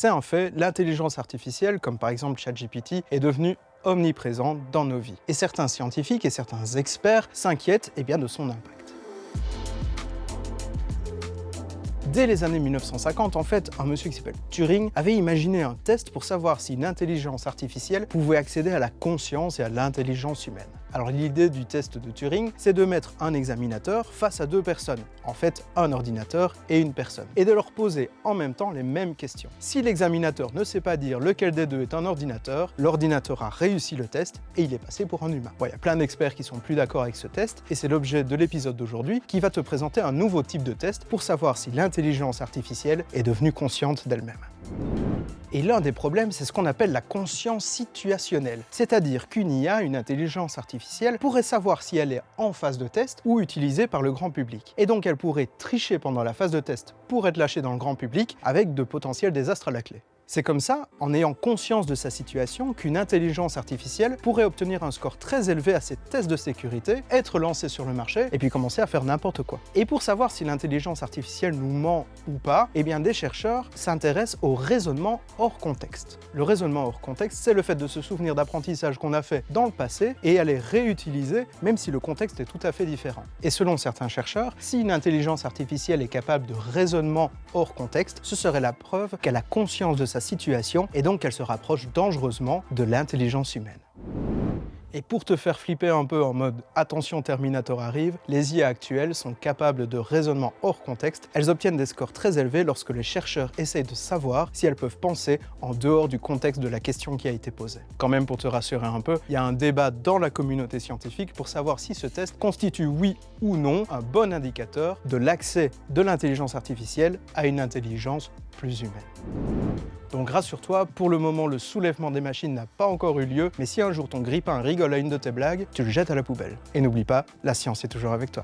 C'est un fait, l'intelligence artificielle, comme par exemple ChatGPT, est devenue omniprésente dans nos vies. Et certains scientifiques et certains experts s'inquiètent de son impact. Dès les années 1950, en fait, un monsieur qui s'appelle Turing avait imaginé un test pour savoir si une intelligence artificielle pouvait accéder à la conscience et à l'intelligence humaine. Alors l'idée du test de Turing, c'est de mettre un examinateur face à deux personnes, en fait un ordinateur et une personne, et de leur poser en même temps les mêmes questions. Si l'examinateur ne sait pas dire lequel des deux est un ordinateur, l'ordinateur a réussi le test et il est passé pour un humain. Bon, il y a plein d'experts qui sont plus d'accord avec ce test, et c'est l'objet de l'épisode d'aujourd'hui qui va te présenter un nouveau type de test pour savoir si l'intelligence artificielle est devenue consciente d'elle-même. Et l'un des problèmes, c'est ce qu'on appelle la conscience situationnelle, c'est-à-dire qu'une IA, une intelligence artificielle, pourrait savoir si elle est en phase de test ou utilisée par le grand public. Et donc elle pourrait tricher pendant la phase de test pour être lâchée dans le grand public avec de potentiels désastres à la clé. C'est comme ça, en ayant conscience de sa situation, qu'une intelligence artificielle pourrait obtenir un score très élevé à ses tests de sécurité, être lancée sur le marché et puis commencer à faire n'importe quoi. Et pour savoir si l'intelligence artificielle nous ment ou pas, des chercheurs s'intéressent au raisonnement hors contexte. Le raisonnement hors contexte, c'est le fait de se souvenir d'apprentissages qu'on a fait dans le passé et à les réutiliser même si le contexte est tout à fait différent. Et selon certains chercheurs, si une intelligence artificielle est capable de raisonnement hors contexte, ce serait la preuve qu'elle a conscience de sa situation et donc qu'elle se rapproche dangereusement de l'intelligence humaine. Et pour te faire flipper un peu en mode « attention Terminator arrive », les IA actuelles sont capables de raisonnement hors contexte. Elles obtiennent des scores très élevés lorsque les chercheurs essayent de savoir si elles peuvent penser en dehors du contexte de la question qui a été posée. Quand même, pour te rassurer un peu, il y a un débat dans la communauté scientifique pour savoir si ce test constitue oui ou non un bon indicateur de l'accès de l'intelligence artificielle à une intelligence plus humaine. Donc rassure-toi, pour le moment le soulèvement des machines n'a pas encore eu lieu, mais si un jour ton grille-pain rigole à une de tes blagues, tu le jettes à la poubelle. Et n'oublie pas, la science est toujours avec toi.